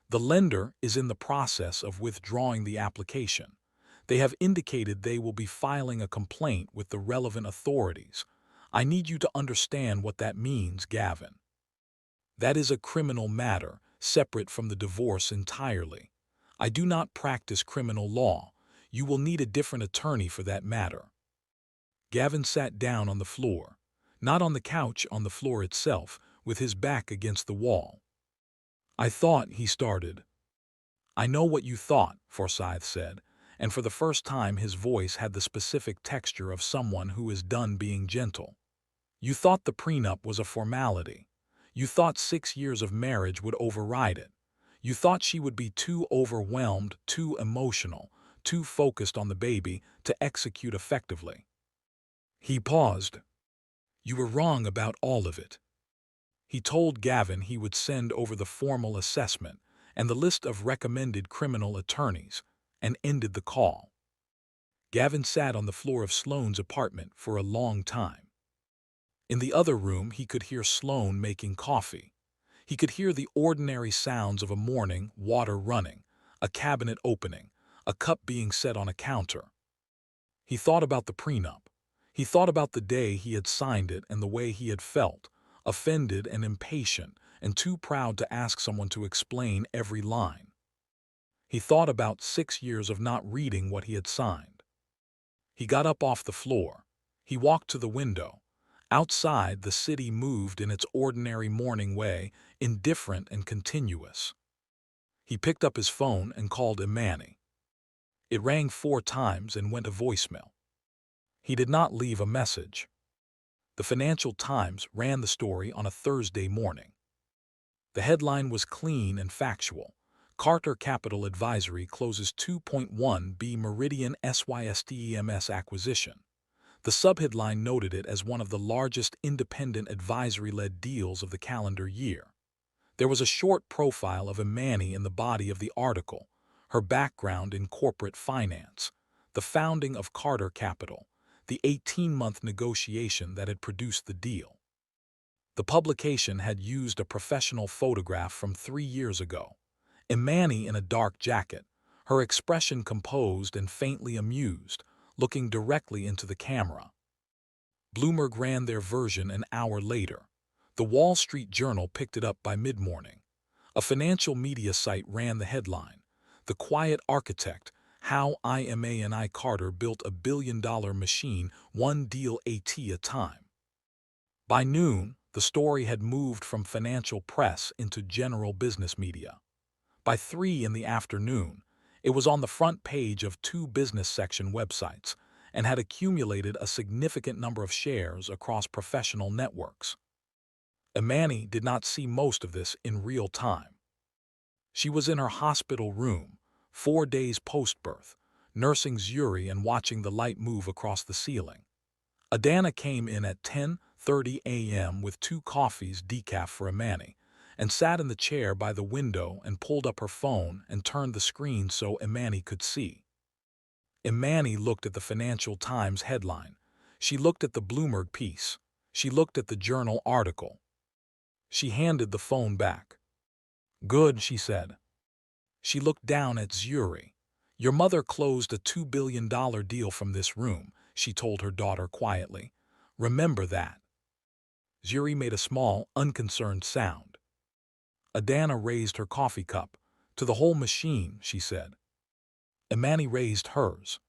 The lender is in the process of withdrawing the application. They have indicated they will be filing a complaint with the relevant authorities. I need you to understand what that means, Gavin. That is a criminal matter, separate from the divorce entirely. I do not practice criminal law. You will need a different attorney for that matter. Gavin sat down on the floor. Not on the couch, on the floor itself, with his back against the wall. I thought, he started. I know what you thought, Forsyth said, and for the first time his voice had the specific texture of someone who is done being gentle. You thought the prenup was a formality. You thought 6 years of marriage would override it. You thought she would be too overwhelmed, too emotional, too focused on the baby to execute effectively. He paused. You were wrong about all of it. He told Gavin he would send over the formal assessment and the list of recommended criminal attorneys, and ended the call. Gavin sat on the floor of Sloane's apartment for a long time. In the other room he could hear Sloane making coffee. He could hear the ordinary sounds of a morning, water running, a cabinet opening, a cup being set on a counter. He thought about the prenup. He thought about the day he had signed it and the way he had felt, offended and impatient and too proud to ask someone to explain every line. He thought about 6 years of not reading what he had signed. He got up off the floor. He walked to the window. Outside, the city moved in its ordinary morning way, indifferent and continuous. He picked up his phone and called Imani. It rang 4 times and went to voicemail. He did not leave a message. The Financial Times ran the story on a Thursday morning. The headline was clean and factual. Carter Capital Advisory closes $2.1 billion Meridian SYSTEMS acquisition. The subheadline noted it as one of the largest independent advisory-led deals of the calendar year. There was a short profile of Imani in the body of the article, her background in corporate finance, the founding of Carter Capital, the 18-month negotiation that had produced the deal. The publication had used a professional photograph from 3 years ago. Imani in a dark jacket, her expression composed and faintly amused, looking directly into the camera. Bloomberg ran their version an hour later. The Wall Street Journal picked it up by mid-morning. A financial media site ran the headline, "The Quiet Architect, How Imani Carter Built a billion-dollar machine, one deal at a time." By noon, the story had moved from financial press into general business media. By 3 in the afternoon, it was on the front page of 2 business section websites and had accumulated a significant number of shares across professional networks. Imani did not see most of this in real time. She was in her hospital room, 4 days post-birth, nursing Zuri and watching the light move across the ceiling. Adana came in at 10:30 a.m. with 2 coffees decaf for Imani, and sat in the chair by the window and pulled up her phone and turned the screen so Imani could see. Imani looked at the Financial Times headline. She looked at the Bloomberg piece. She looked at the Journal article. She handed the phone back. "Good," she said. She looked down at Zuri. "Your mother closed a $2 billion deal from this room," she told her daughter quietly. "Remember that." Zuri made a small, unconcerned sound. Adana raised her coffee cup. "To the whole machine," she said. Imani raised hers.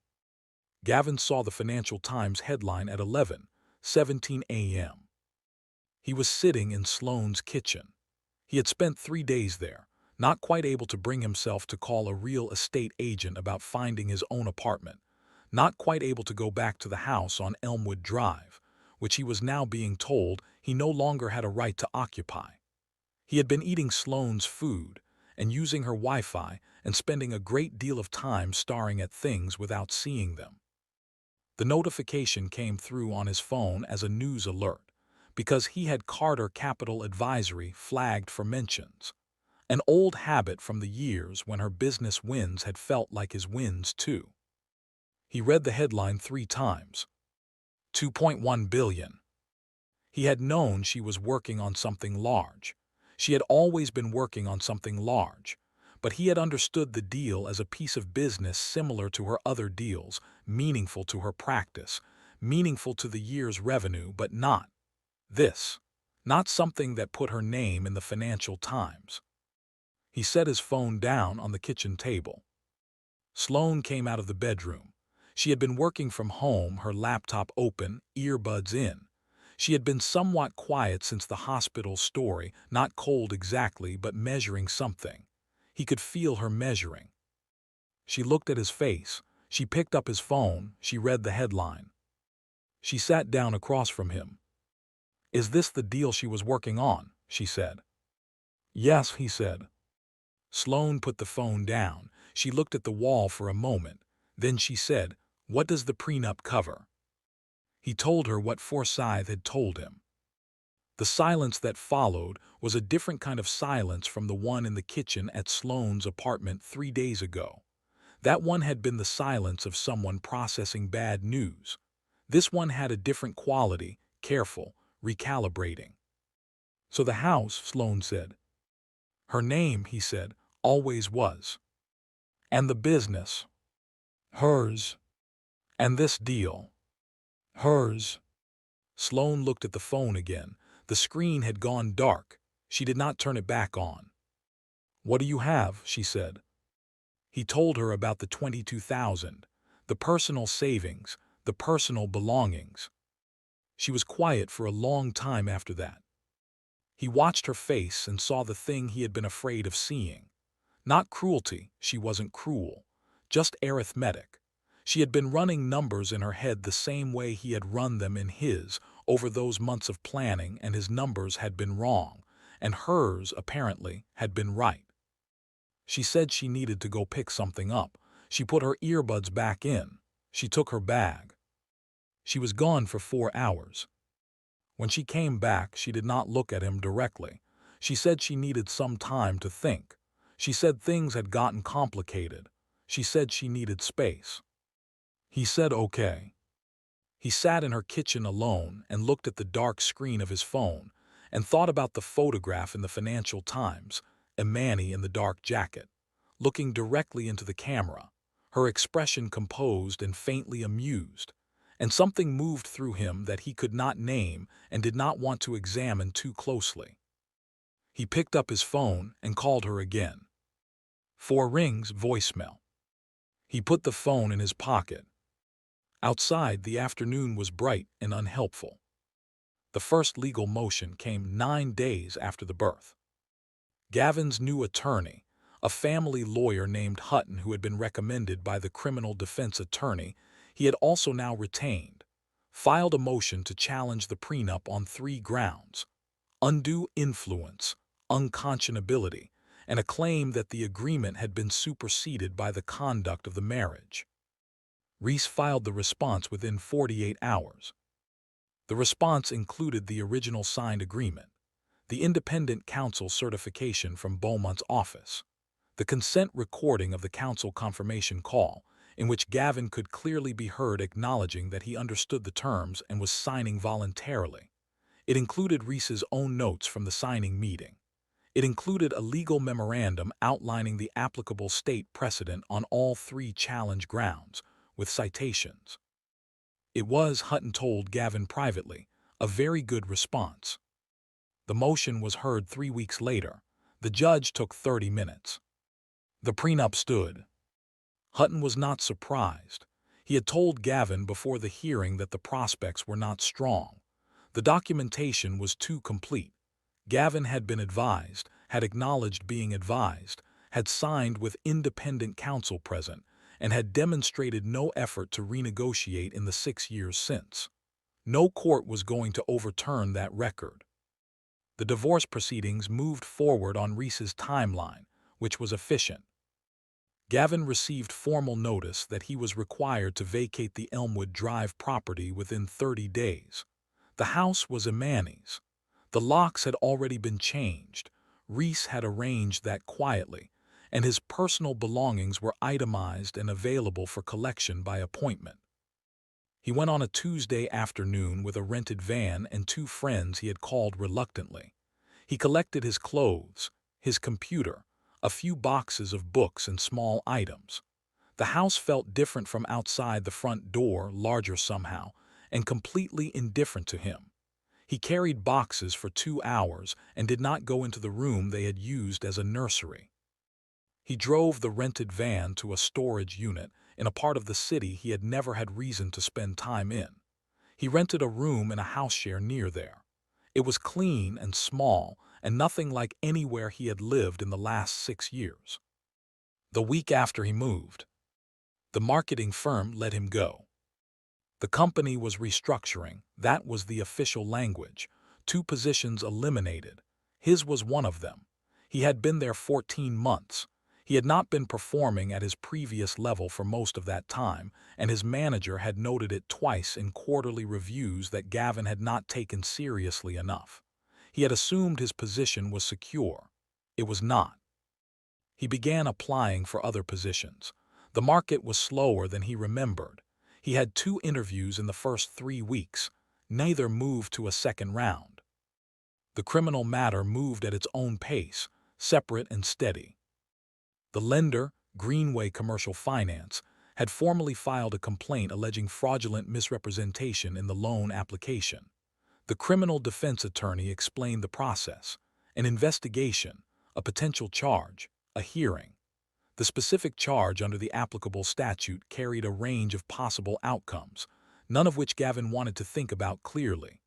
Gavin saw the Financial Times headline at 11:17 a.m. He was sitting in Sloane's kitchen. He had spent 3 days there, not quite able to bring himself to call a real estate agent about finding his own apartment, not quite able to go back to the house on Elmwood Drive, which he was now being told he no longer had a right to occupy. He had been eating Sloane's food and using her Wi-Fi and spending a great deal of time staring at things without seeing them. The notification came through on his phone as a news alert, because he had Carter Capital Advisory flagged for mentions, an old habit from the years when her business wins had felt like his wins too. He read the headline 3 times. 2.1 billion. He had known she was working on something large. She had always been working on something large, but he had understood the deal as a piece of business similar to her other deals, meaningful to her practice, meaningful to the year's revenue, but not this. Not something that put her name in the Financial Times. He set his phone down on the kitchen table. Sloane came out of the bedroom. She had been working from home, her laptop open, earbuds in. She had been somewhat quiet since the hospital story, not cold exactly, but measuring something. He could feel her measuring. She looked at his face. She picked up his phone. She read the headline. She sat down across from him. "Is this the deal she was working on?" she said. "Yes," he said. Sloane put the phone down. She looked at the wall for a moment. Then she said, "What does the prenup cover?" He told her what Forsyth had told him. The silence that followed was a different kind of silence from the one in the kitchen at Sloane's apartment 3 days ago. That one had been the silence of someone processing bad news. This one had a different quality, careful, recalibrating. "So the house," Sloane said. "Her name," he said, "always was. And the business." "Hers." "And this deal." "Hers." Sloane looked at the phone again. The screen had gone dark. She did not turn it back on. "What do you have?" she said. He told her about the 22,000, the personal savings, the personal belongings. She was quiet for a long time after that. He watched her face and saw the thing he had been afraid of seeing. Not cruelty, she wasn't cruel, just arithmetic. She had been running numbers in her head the same way he had run them in his over those months of planning, and his numbers had been wrong, and hers, apparently, had been right. She said she needed to go pick something up. She put her earbuds back in. She took her bag. She was gone for 4 hours. When she came back, she did not look at him directly. She said she needed some time to think. She said things had gotten complicated. She said she needed space. He said okay. He sat in her kitchen alone and looked at the dark screen of his phone and thought about the photograph in the Financial Times, Imani in the dark jacket, looking directly into the camera, her expression composed and faintly amused, and something moved through him that he could not name and did not want to examine too closely. He picked up his phone and called her again. 4 rings, voicemail. He put the phone in his pocket. Outside, the afternoon was bright and unhelpful. The first legal motion came 9 days after the birth. Gavin's new attorney, a family lawyer named Hutton who had been recommended by the criminal defense attorney he had also now retained, filed a motion to challenge the prenup on 3 grounds: undue influence, unconscionability, and a claim that the agreement had been superseded by the conduct of the marriage. Reese filed the response within 48 hours. The response included the original signed agreement, the independent counsel certification from Beaumont's office, the consent recording of the counsel confirmation call, in which Gavin could clearly be heard acknowledging that he understood the terms and was signing voluntarily. It included Reese's own notes from the signing meeting. It included a legal memorandum outlining the applicable state precedent on all 3 challenge grounds, with citations. It was, Hutton told Gavin privately, a very good response. The motion was heard 3 weeks later. The judge took 30 minutes. The prenup stood. Hutton was not surprised. He had told Gavin before the hearing that the prospects were not strong. The documentation was too complete. Gavin had been advised, had acknowledged being advised, had signed with independent counsel present, and had demonstrated no effort to renegotiate in the 6 years since. No court was going to overturn that record. The divorce proceedings moved forward on Reese's timeline, which was efficient. Gavin received formal notice that he was required to vacate the Elmwood Drive property within 30 days. The house was Imani's. The locks had already been changed. Reese had arranged that quietly, and his personal belongings were itemized and available for collection by appointment. He went on a Tuesday afternoon with a rented van and two friends he had called reluctantly. He collected his clothes, his computer, a few boxes of books and small items. The house felt different from outside the front door, larger somehow, and completely indifferent to him. He carried boxes for 2 hours and did not go into the room they had used as a nursery. He drove the rented van to a storage unit in a part of the city he had never had reason to spend time in. He rented a room in a house share near there. It was clean and small and nothing like anywhere he had lived in the last 6 years. The week after he moved, the marketing firm let him go. The company was restructuring, that was the official language. 2 positions eliminated. His was one of them. He had been there 14 months. He had not been performing at his previous level for most of that time, and his manager had noted it twice in quarterly reviews that Gavin had not taken seriously enough. He had assumed his position was secure. It was not. He began applying for other positions. The market was slower than he remembered. He had 2 interviews in the first 3 weeks. Neither moved to a second round. The criminal matter moved at its own pace, separate and steady. The lender, Greenway Commercial Finance, had formally filed a complaint alleging fraudulent misrepresentation in the loan application. The criminal defense attorney explained the process: an investigation, a potential charge, a hearing. The specific charge under the applicable statute carried a range of possible outcomes, none of which Gavin wanted to think about clearly.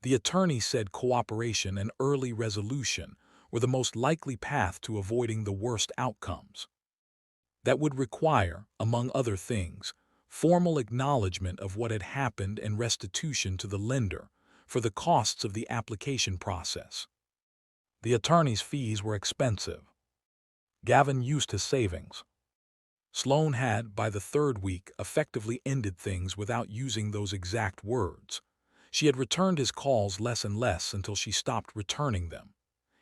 The attorney said cooperation and early resolution were the most likely path to avoiding the worst outcomes. That would require, among other things, formal acknowledgement of what had happened and restitution to the lender for the costs of the application process. The attorney's fees were expensive. Gavin used his savings. Sloane had, by the 3rd week, effectively ended things without using those exact words. She had returned his calls less and less until she stopped returning them.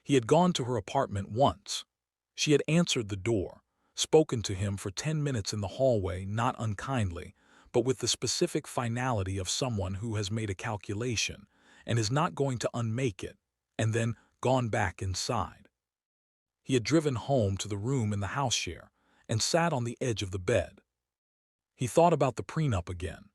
He had gone to her apartment once. She had answered the door, spoken to him for 10 minutes in the hallway, not unkindly, but with the specific finality of someone who has made a calculation and is not going to unmake it, and then gone back inside. He had driven home to the room in the house share and sat on the edge of the bed. He thought about the prenup again.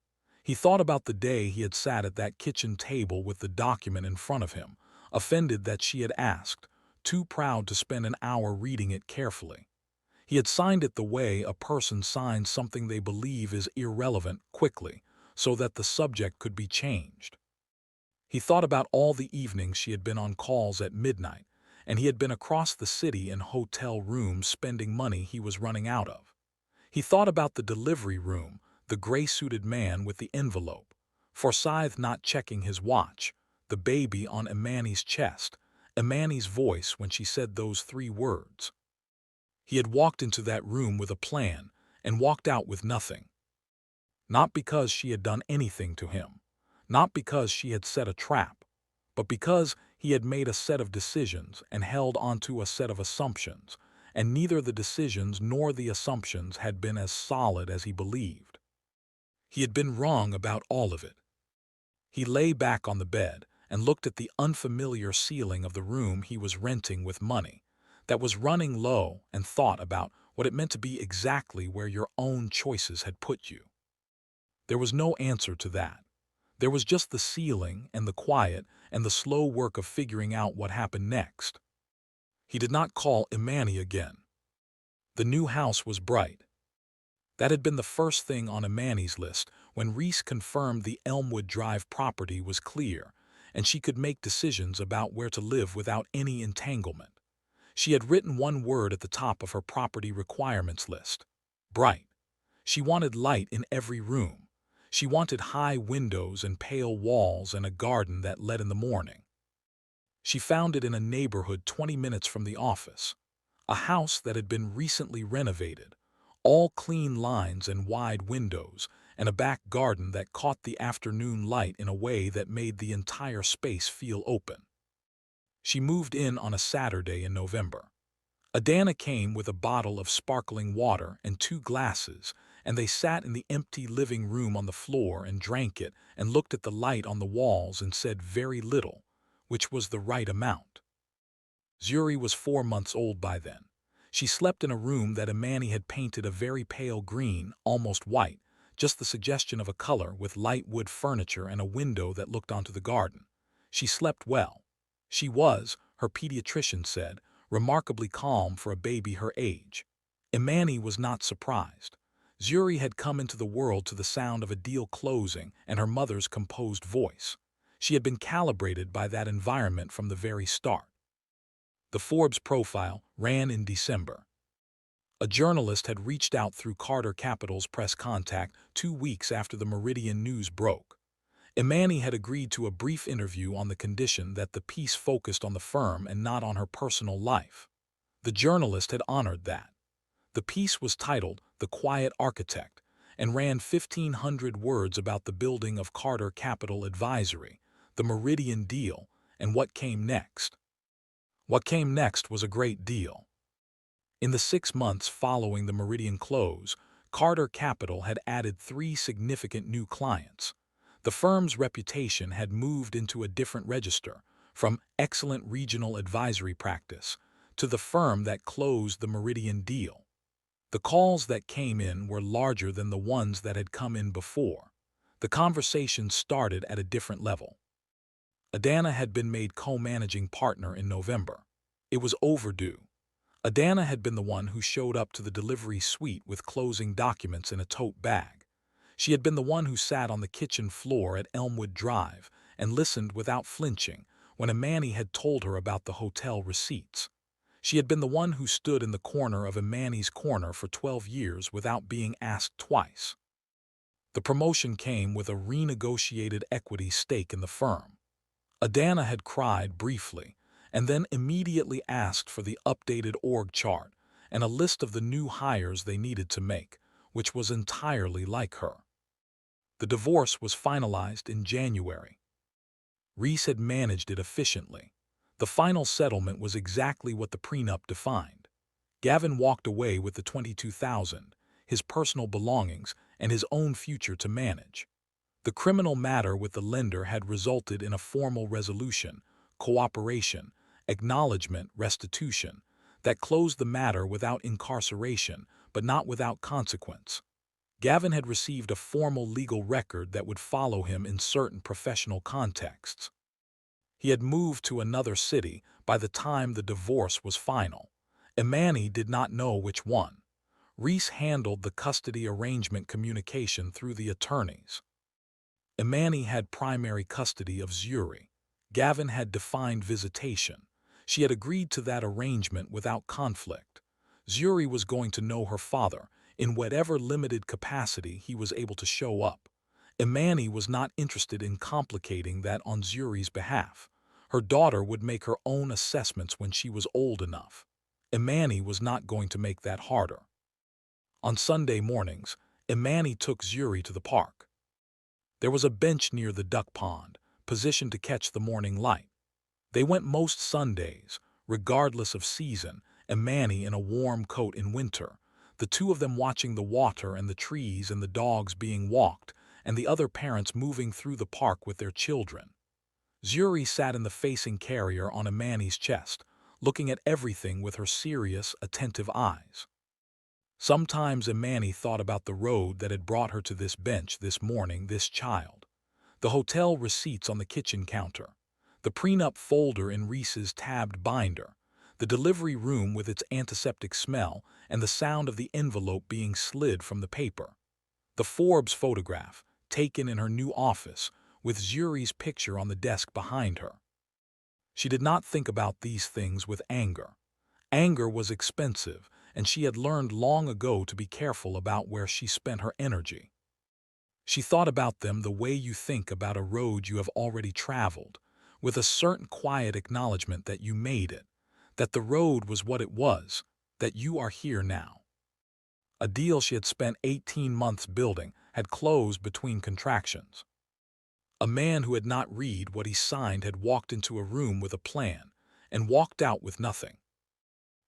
He thought about the day he had sat at that kitchen table with the document in front of him, offended that she had asked, too proud to spend an hour reading it carefully. He had signed it the way a person signs something they believe is irrelevant quickly, so that the subject could be changed. He thought about all the evenings she had been on calls at midnight, and he had been across the city in hotel rooms spending money he was running out of. He thought about the delivery room, the gray-suited man with the envelope, Forsyth not checking his watch, the baby on Imani's chest, Imani's voice when she said those 3 words. He had walked into that room with a plan and walked out with nothing. Not because she had done anything to him, not because she had set a trap, but because he had made a set of decisions and held onto a set of assumptions, and neither the decisions nor the assumptions had been as solid as he believed. He had been wrong about all of it. He lay back on the bed and looked at the unfamiliar ceiling of the room he was renting with money that was running low and thought about what it meant to be exactly where your own choices had put you. There was no answer to that. There was just the ceiling and the quiet and the slow work of figuring out what happened next. He did not call Imani again. The new house was bright. That had been the first thing on Imani's list when Reese confirmed the Elmwood Drive property was clear and she could make decisions about where to live without any entanglement. She had written one word at the top of her property requirements list: bright. She wanted light in every room. She wanted high windows and pale walls and a garden that led in the morning. She found it in a neighborhood 20 minutes from the office, a house that had been recently renovated, all clean lines and wide windows, and a back garden that caught the afternoon light in a way that made the entire space feel open. She moved in on a Saturday in November. Adana came with a bottle of sparkling water and 2 glasses, and they sat in the empty living room on the floor and drank it and looked at the light on the walls and said very little, which was the right amount. Zuri was 4 months old by then. She slept in a room that Imani had painted a very pale green, almost white, just the suggestion of a color, with light wood furniture and a window that looked onto the garden. She slept well. She was, her pediatrician said, remarkably calm for a baby her age. Imani was not surprised. Zuri had come into the world to the sound of a deal closing and her mother's composed voice. She had been calibrated by that environment from the very start. The Forbes profile ran in December. A journalist had reached out through Carter Capital's press contact 2 weeks after the Meridian news broke. Imani had agreed to a brief interview on the condition that the piece focused on the firm and not on her personal life. The journalist had honored that. The piece was titled "The Quiet Architect" and ran 1,500 words about the building of Carter Capital Advisory, the Meridian deal, and what came next. What came next was a great deal. In the 6 months following the Meridian close, Carter Capital had added 3 significant new clients. The firm's reputation had moved into a different register, from excellent regional advisory practice to the firm that closed the Meridian deal. The calls that came in were larger than the ones that had come in before. The conversation started at a different level. Adana had been made co-managing partner in November. It was overdue. Adana had been the one who showed up to the delivery suite with closing documents in a tote bag. She had been the one who sat on the kitchen floor at Elmwood Drive and listened without flinching when Imani had told her about the hotel receipts. She had been the one who stood in the corner of Imani's corner for 12 years without being asked twice. The promotion came with a renegotiated equity stake in the firm. Adana had cried briefly, and then immediately asked for the updated org chart and a list of the new hires they needed to make, which was entirely like her. The divorce was finalized in January. Reese had managed it efficiently. The final settlement was exactly what the prenup defined. Gavin walked away with the $22,000, his personal belongings, and his own future to manage. The criminal matter with the lender had resulted in a formal resolution, cooperation, acknowledgement, restitution, that closed the matter without incarceration, but not without consequence. Gavin had received a formal legal record that would follow him in certain professional contexts. He had moved to another city by the time the divorce was final. Imani did not know which one. Reese handled the custody arrangement communication through the attorneys. Imani had primary custody of Zuri. Gavin had defined visitation. She had agreed to that arrangement without conflict. Zuri was going to know her father in whatever limited capacity he was able to show up. Imani was not interested in complicating that on Zuri's behalf. Her daughter would make her own assessments when she was old enough. Imani was not going to make that harder. On Sunday mornings, Imani took Zuri to the park. There was a bench near the duck pond, positioned to catch the morning light. They went most Sundays, regardless of season, Imani in a warm coat in winter, the two of them watching the water and the trees and the dogs being walked, and the other parents moving through the park with their children. Zuri sat in the facing carrier on Imani's chest, looking at everything with her serious, attentive eyes. Sometimes Imani thought about the road that had brought her to this bench this morning, this child. The hotel receipts on the kitchen counter, the prenup folder in Reese's tabbed binder, the delivery room with its antiseptic smell, and the sound of the envelope being slid from the paper. The Forbes photograph, taken in her new office, with Zuri's picture on the desk behind her. She did not think about these things with anger. Anger was expensive, and she had learned long ago to be careful about where she spent her energy. She thought about them the way you think about a road you have already traveled, with a certain quiet acknowledgement that you made it, that the road was what it was, that you are here now. A deal she had spent 18 months building had closed between contractions. A man who had not read what he signed had walked into a room with a plan and walked out with nothing.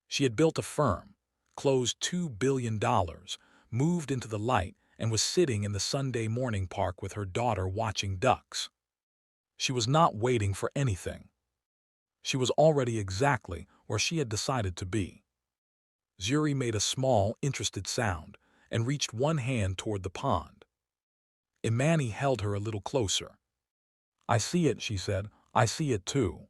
She had built a firm, closed $2 billion, moved into the light and was sitting in the Sunday morning park with her daughter watching ducks. She was not waiting for anything. She was already exactly where she had decided to be. Zuri made a small, interested sound and reached one hand toward the pond. Imani held her a little closer. "I see it," she said. "I see it too."